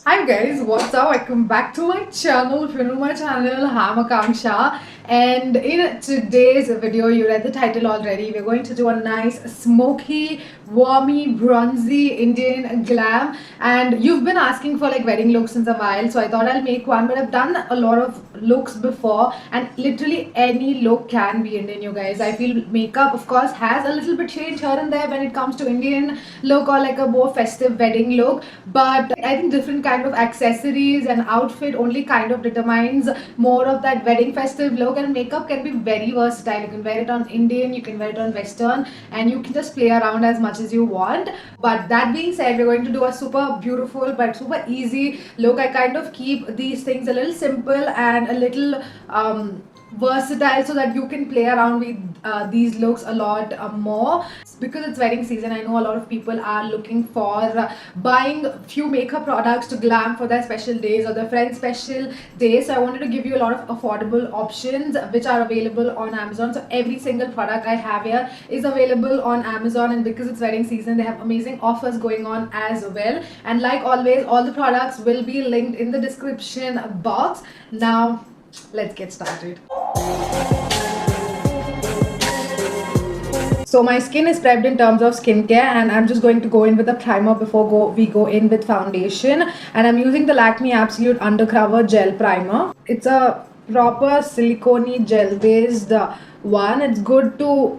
Hi guys, what's up? Welcome back to my channel. If you're new to my channel, I'm Akanksha, and in today's video, you read the title already. We're going to do a nice smoky, warmy, bronzy Indian glam. And you've been asking for like wedding looks since a while, so I thought I'll make one. But I've done a lot of looks before, and literally any look can be Indian, you guys. I feel makeup, of course, has a little bit change here and there when it comes to Indian look or like a more festive wedding look, but I think different kind of accessories and outfit only kind of determines more of that wedding festive look. And makeup can be very versatile. You can wear it on Indian, you can wear it on Western, and you can just play around as much as you want. But that being said, we're going to do a super beautiful but super easy look. I kind of keep these things a little simple and a little versatile so that you can play around with these looks a lot more. Because it's wedding season, I know a lot of people are looking for buying few makeup products to glam for their special days or their friends special days. So I wanted to give you a lot of affordable options which are available on Amazon. So every single product I have here is available on Amazon, and because it's wedding season, they have amazing offers going on as well. And like always, all the products will be linked in the description box. Now let's get started. So my skin is prepped in terms of skincare, and I'm just going to go in with a primer before we go in with foundation. And I'm using the Lakme Absolute Undercover Gel Primer. It's a proper silicone gel based one. It's good to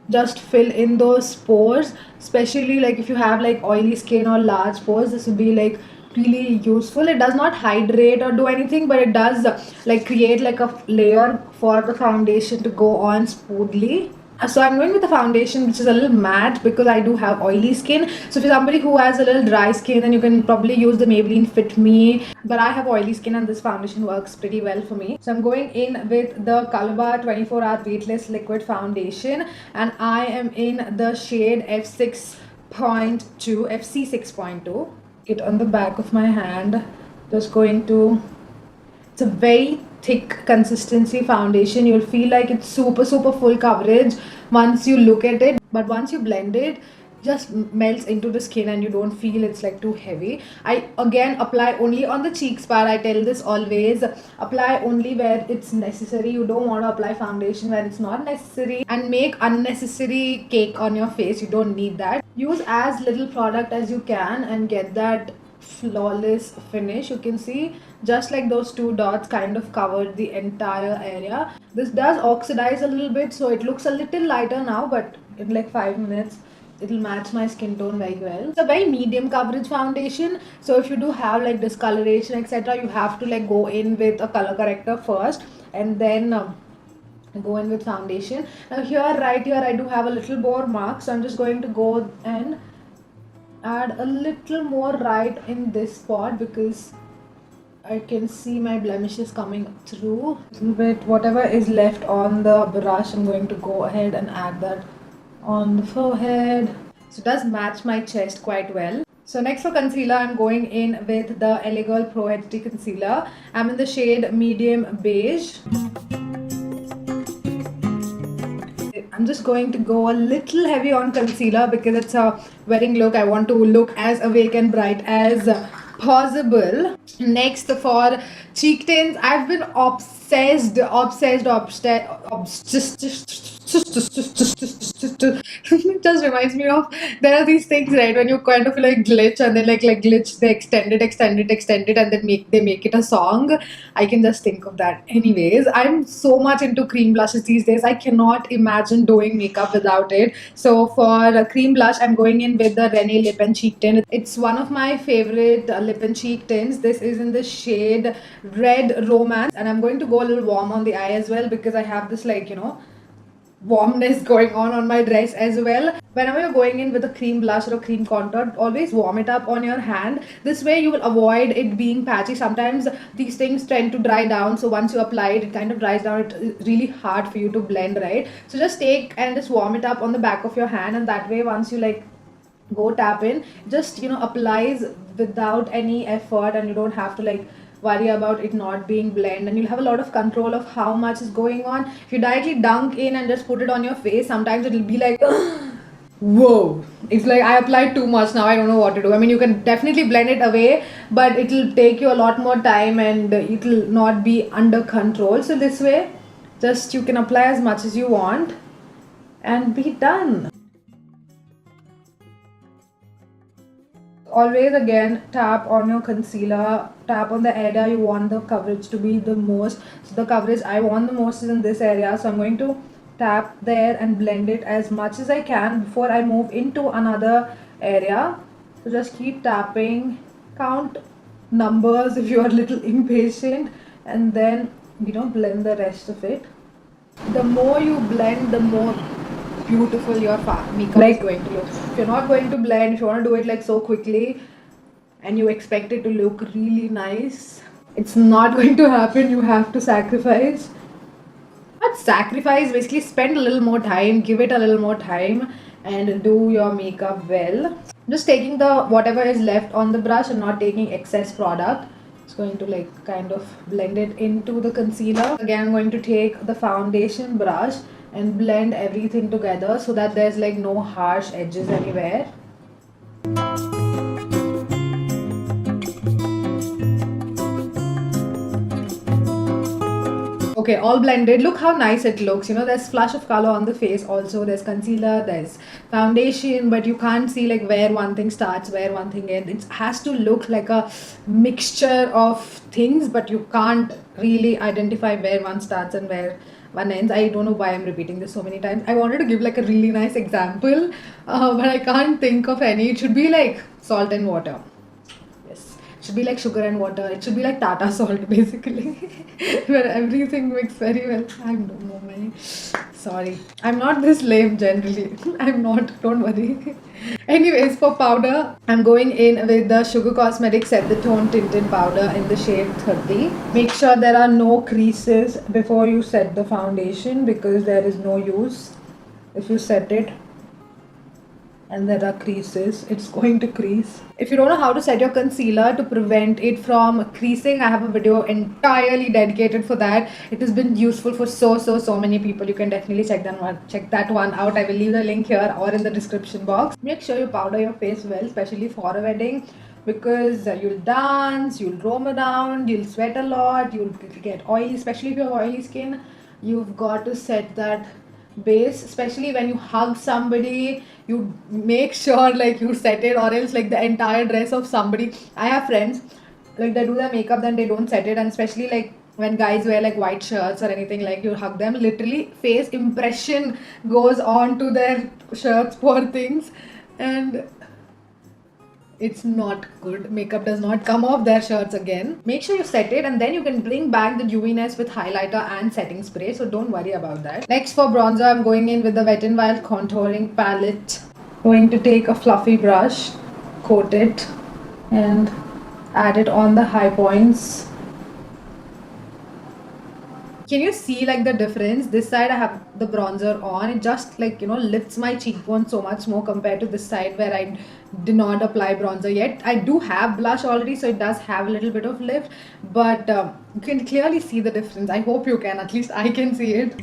just fill in those pores, especially like if you have like oily skin or large pores. This will be like really useful. It does not hydrate or do anything, but it does like create like a layer for the foundation to go on smoothly. So I'm going with the foundation which is a little matte because I do have oily skin. So for somebody who has a little dry skin, then you can probably use the Maybelline Fit Me. But I have oily skin and this foundation works pretty well for me. So I'm going in with the Color 24 Hour Weightless Liquid Foundation, and I am in the shade FC6.2. It on the back of my hand. Just going to, it's a very thick consistency foundation. You'll feel like it's super full coverage once you look at it, but once you blend it, just melts into the skin and you don't feel it's like too heavy. I again apply only on the cheeks part. I tell this always, apply only where it's necessary. You don't want to apply foundation where it's not necessary and make unnecessary cake on your face. You don't need that. Use as little product as you can and get that flawless finish. You can see just like those two dots kind of covered the entire area. This does oxidize a little bit, so it looks a little lighter now, but in like 5 minutes it'll match my skin tone very well. It's a very medium coverage foundation, so if you do have like discoloration etc., you have to like go in with a color corrector first and then go in with foundation. Now here, right here, I do have a little more mark, so I'm just going to go and add a little more right in this spot because I can see my blemishes coming through. A little bit, whatever is left on the brush, I'm going to go ahead and add that on the forehead. So it does match my chest quite well. So next for concealer, I'm going in with the LA Girl Pro HD Concealer. I'm in the shade Medium Beige. I'm just going to go a little heavy on concealer because it's a wedding look. I want to look as awake and bright as possible. Next for cheek tints, I've been obsessed. It just reminds me of, there are these things, right, when you kind of like glitch and then like glitch, they extend it and then they make it a song. I can just think of that. Anyways, I'm so much into cream blushes these days. I cannot imagine doing makeup without it. So for a cream blush, I'm going in with the Rene Lip and Cheek Tint. It's one of my favorite lip and cheek tints. This is in the shade Red Romance, and I'm going to go a little warm on the eye as well because I have this like, you know, warmness going on my dress as well. Whenever you're going in with a cream blush or a cream contour, always warm it up on your hand. This way you will avoid it being patchy. Sometimes these things tend to dry down, so once you apply it, it kind of dries down. It's really hard for you to blend, right? So just take and just warm it up on the back of your hand, and that way once you like go tap in, just, you know, applies without any effort, and you don't have to like worry about it not being blend, and you'll have a lot of control of how much is going on. If you directly dunk in and just put it on your face, sometimes it'll be like Whoa, it's like I applied too much now. I don't know what to do. I mean, you can definitely blend it away, but it'll take you a lot more time and it'll not be under control. So this way, just you can apply as much as you want and be done. Always again tap on your concealer, tap on the area you want the coverage to be the most. So the coverage I want the most is in this area, so I'm going to tap there and blend it as much as I can before I move into another area. So just keep tapping, count numbers if you are a little impatient, and then blend the rest of it. The more you blend, the more beautiful your makeup is going to look. If you're not going to blend, if you want to do it like so quickly and you expect it to look really nice, it's not going to happen. You have to sacrifice. Not sacrifice, basically spend a little more time, give it a little more time and do your makeup well. Just taking the whatever is left on the brush and not taking excess product. It's going to like kind of blend it into the concealer. Again, I'm going to take the foundation brush and blend everything together so that there's like no harsh edges anywhere. Okay, all blended. Look how nice it looks. There's flush of color on the face also. There's concealer, there's foundation, but you can't see like where one thing starts, where one thing ends. It has to look like a mixture of things, but you can't really identify where one starts and where one ends. I don't know why I'm repeating this so many times. I wanted to give like a really nice example, but I can't think of any. It should be like salt and water. Should be like sugar and water. It should be like Tata salt basically, where everything mixed very well. I don't know, man. Sorry, I'm not this lame generally. I'm not. Don't worry. Anyways, for powder, I'm going in with the Sugar Cosmetics Set the Tone Tinted Powder in the shade 30. Make sure there are no creases before you set the foundation because there is no use if you set it and there are creases, it's going to crease. If you don't know how to set your concealer to prevent it from creasing, I have a video entirely dedicated for that. It has been useful for so many people. You can definitely check that one out. I will leave the link here or in the description box. Make sure you powder your face well, especially for a wedding, because you'll dance, you'll roam around, you'll sweat a lot, you'll get oily, especially if you have oily skin. You've got to set that base, especially when you hug somebody. You make sure like you set it, or else like the entire dress of somebody. I have friends like they do their makeup then they don't set it, and especially like when guys wear like white shirts or anything, like you hug them, literally face impression goes on to their shirts, poor things, and it's not good. Makeup does not come off their shirts again. Make sure you set it and then you can bring back the dewiness with highlighter and setting spray, so don't worry about that. Next, for bronzer, I'm going in with the Wet n Wild contouring palette. Going to take a fluffy brush, coat it and add it on the high points. Can you see like the difference? This side I have the bronzer on. It just like lifts my cheekbone so much more compared to this side where I did not apply bronzer yet. I do have blush already, so it does have a little bit of lift, but you can clearly see the difference. I hope you can. At least I can see it.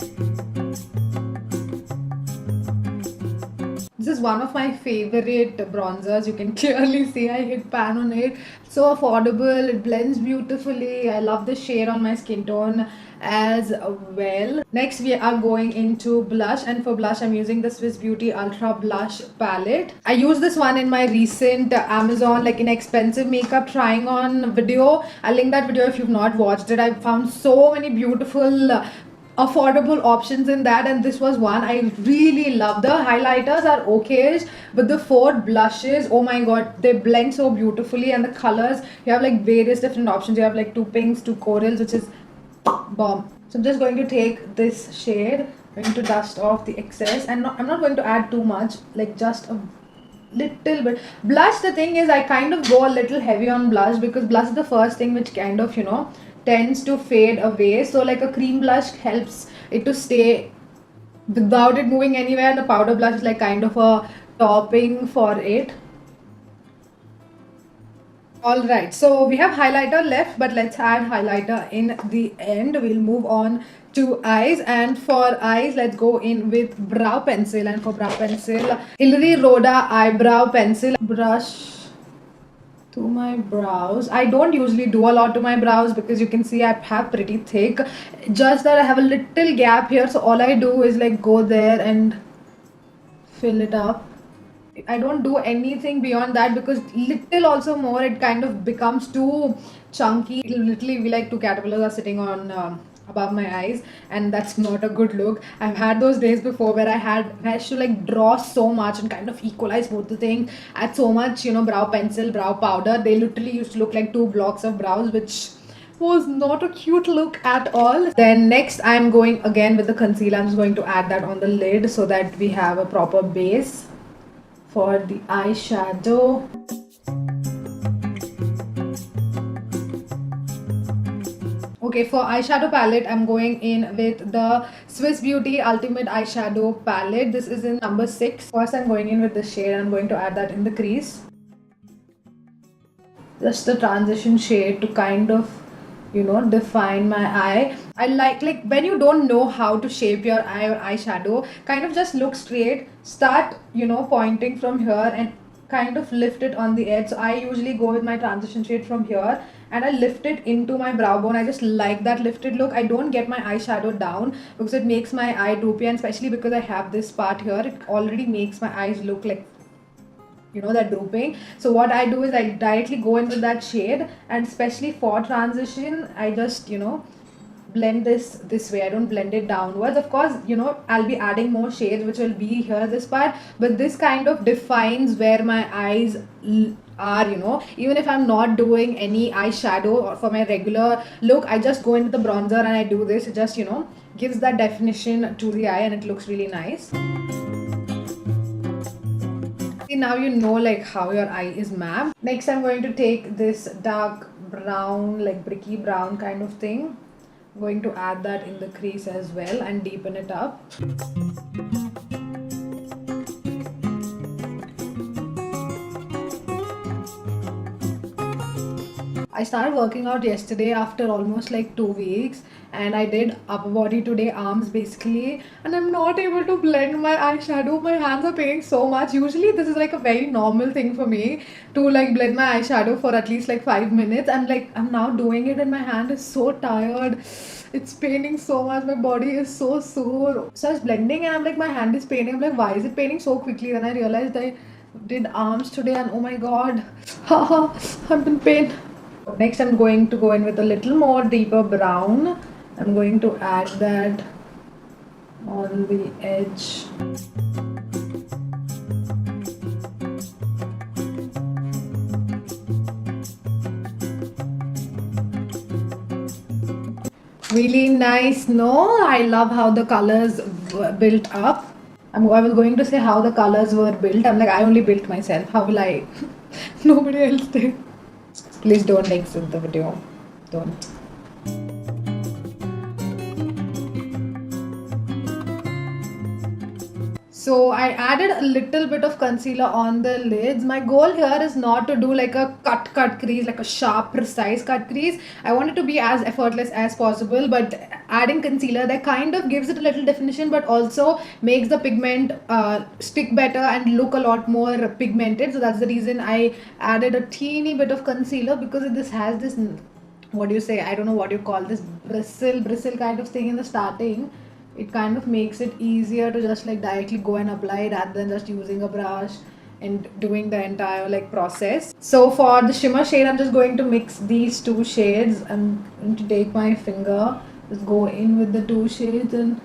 This is one of my favorite bronzers. You can clearly see I hit pan on it. So affordable, it blends beautifully. I love the shade on my skin tone as well. Next, we are going into blush, and for blush I'm using the Swiss Beauty Ultra Blush palette. I used this one in my recent Amazon like inexpensive makeup trying on video. I'll link that video if you've not watched it. I found so many beautiful affordable options in that, and this was one I really love. The highlighters are okay, but the four blushes, oh my god, they blend so beautifully, and the colors, you have like various different options. You have like two pinks, two corals, which is bomb. So I'm just going to take this shade, going to dust off the excess, and I'm not going to add too much, like just a little bit. Blush, the thing is I kind of go a little heavy on blush because blush is the first thing which kind of tends to fade away, so like a cream blush helps it to stay without it moving anywhere, and the powder blush is like kind of a topping for it. Alright, so we have highlighter left, but let's add highlighter in the end. We'll move on to eyes, and for eyes, let's go in with brow pencil. And for brow pencil, Hilary Rhoda eyebrow pencil brush to my brows. I don't usually do a lot to my brows because you can see I have pretty thick. Just that I have a little gap here, so all I do is like go there and fill it up. I don't do anything beyond that because little also more it kind of becomes too chunky. It'll literally be like two caterpillars are sitting on above my eyes, and that's not a good look. I've had those days before where I had to like draw so much and kind of equalize both the things. Add so much, brow pencil, brow powder. They literally used to look like two blocks of brows, which was not a cute look at all. Then next I'm going again with the concealer. I'm just going to add that on the lid so that we have a proper base for the eyeshadow. Okay, for eyeshadow palette, I'm going in with the Swiss Beauty Ultimate Eyeshadow Palette. This is in number 6. First, I'm going in with the shade. I'm going to add that in the crease. Just the transition shade to kind of define my eye. I like when you don't know how to shape your eye or eyeshadow, kind of just look straight, start pointing from here and kind of lift it on the edge. So I usually go with my transition shade from here and I lift it into my brow bone. I just like that lifted look. I don't get my eyeshadow down because it makes my eye droopy, and especially because I have this part here, it already makes my eyes look like that drooping. So what I do is I directly go in with that shade, and especially for transition I just blend this way. I don't blend it downwards. Of course I'll be adding more shades which will be here this part, but this kind of defines where my eyes are. Even if I'm not doing any eyeshadow or for my regular look, I just go into the bronzer and I do this. It just gives that definition to the eye and it looks really nice. Now like how your eye is mapped. Next I'm going to take this dark brown, like bricky brown kind of thing. I'm going to add that in the crease as well and deepen it up. I started working out yesterday after almost like 2 weeks, and I did upper body today, arms basically, and I'm not able to blend my eyeshadow. My hands are paining so much. Usually this is like a very normal thing for me to like blend my eyeshadow for at least like 5 minutes, and like I'm now doing it and my hand is so tired. It's paining so much. My body is so sore. So I was blending and I'm like, my hand is paining. I'm like, why is it paining so quickly? Then I realized I did arms today and oh my god, I'm in pain. Next I'm going to go in with a little more deeper brown. I'm going to add that on the edge. Really nice, no? I love how the colors built up. I was going to say how the colors were built. I'm like, I only built myself. How will I? Nobody else did. Please don't exit the video. Don't. So I added a little bit of concealer on the lids. My goal here is not to do like a cut crease, like a sharp, precise cut crease. I want it to be as effortless as possible, but adding concealer that kind of gives it a little definition, but also makes the pigment stick better and look a lot more pigmented. So that's the reason I added a teeny bit of concealer, because this has this, what do you say, I don't know what you call this, bristle kind of thing in the starting. It kind of makes it easier to just like directly go and apply rather than just using a brush and doing the entire like process. So for the shimmer shade, I'm just going to mix these two shades. I'm going to take my finger, just go in with the two shades and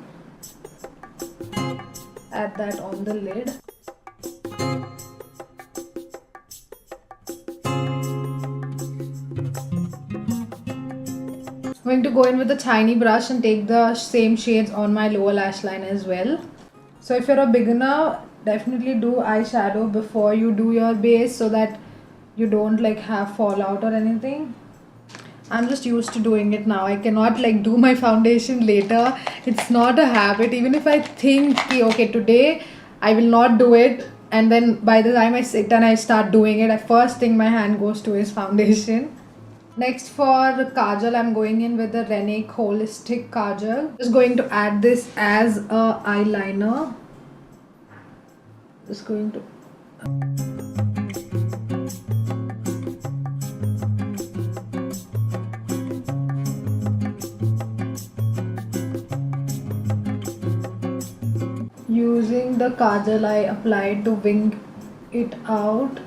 add that on the lid. I'm going to go in with a tiny brush and take the same shades on my lower lash line as well. So if you're a beginner, definitely do eyeshadow before you do your base so that you don't like have fallout or anything. I'm just used to doing it now. I cannot like do my foundation later. It's not a habit. Even if I think, okay, today I will not do it, and then by the time I sit and I start doing it, first thing my hand goes to is foundation. Next for kajal, I'm going in with the Renique Holistic Kajal. Just going to add this as a eyeliner. Just going to using the kajal I applied to wing it out.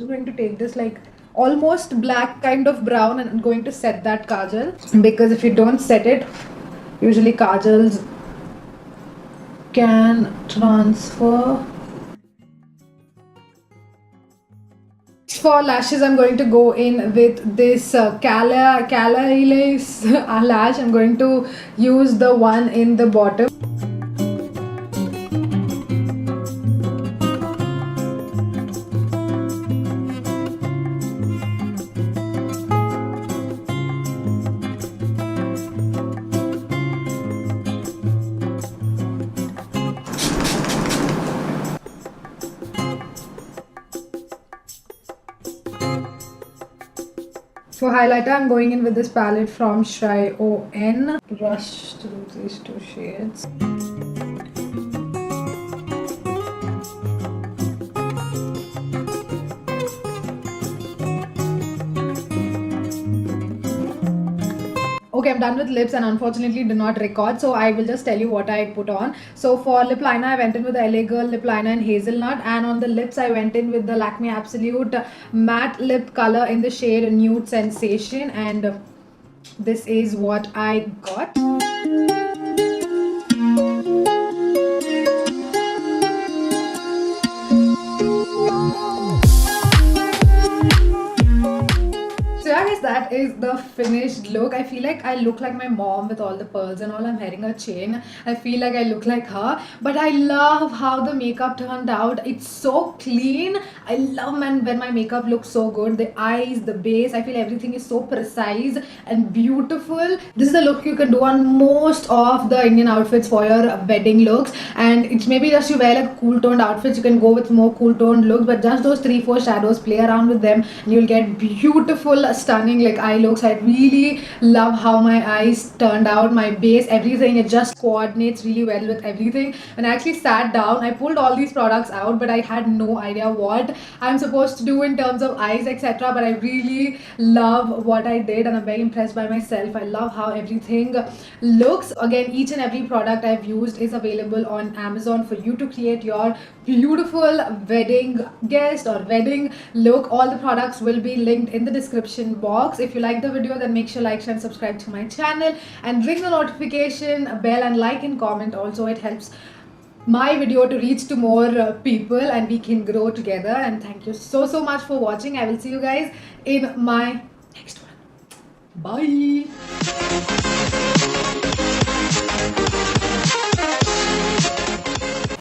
Going to take this like almost black kind of brown, and I'm going to set that kajal, because if you don't set it, usually kajals can transfer. For lashes, I'm going to go in with this Cala lash. I'm going to use the one in the bottom. For highlighter, I'm going in with this palette from Rs1000. Brush through these two shades. Okay, I'm done with lips and unfortunately did not record, so I will just tell you what I put on. So for lip liner, I went in with the LA Girl lip liner in Hazelnut, and on the lips I went in with the Lakme Absolute matte lip color in the shade Nude Sensation, and this is what I got. That is the finished look. I feel like I look like my mom with all the pearls and all. I'm wearing a chain. I feel like I look like her, but I love how the makeup turned out. It's so clean. I love when my makeup looks so good. The eyes, the base, I feel everything is so precise and beautiful. This is the look you can do on most of the Indian outfits for your wedding looks, and it's maybe just you wear like cool toned outfits, you can go with more cool toned looks, but just those 3-4 shadows, play around with them and you'll get beautiful, stunning like eye looks. I really love how my eyes turned out, my base, everything. It just coordinates really well with everything. When I actually sat down, I pulled all these products out, but I had no idea what I'm supposed to do in terms of eyes, etc. But I really love what I did and I'm very impressed by myself. I love how everything looks. Again, each and every product I've used is available on Amazon for you to create your beautiful wedding guest or wedding look. All the products will be linked in the description box. If you like the video, then make sure like, share and subscribe to my channel and ring the notification bell and like and comment also. It helps my video to reach to more people and we can grow together. And thank you so much for watching. I will see you guys in my next one. Bye.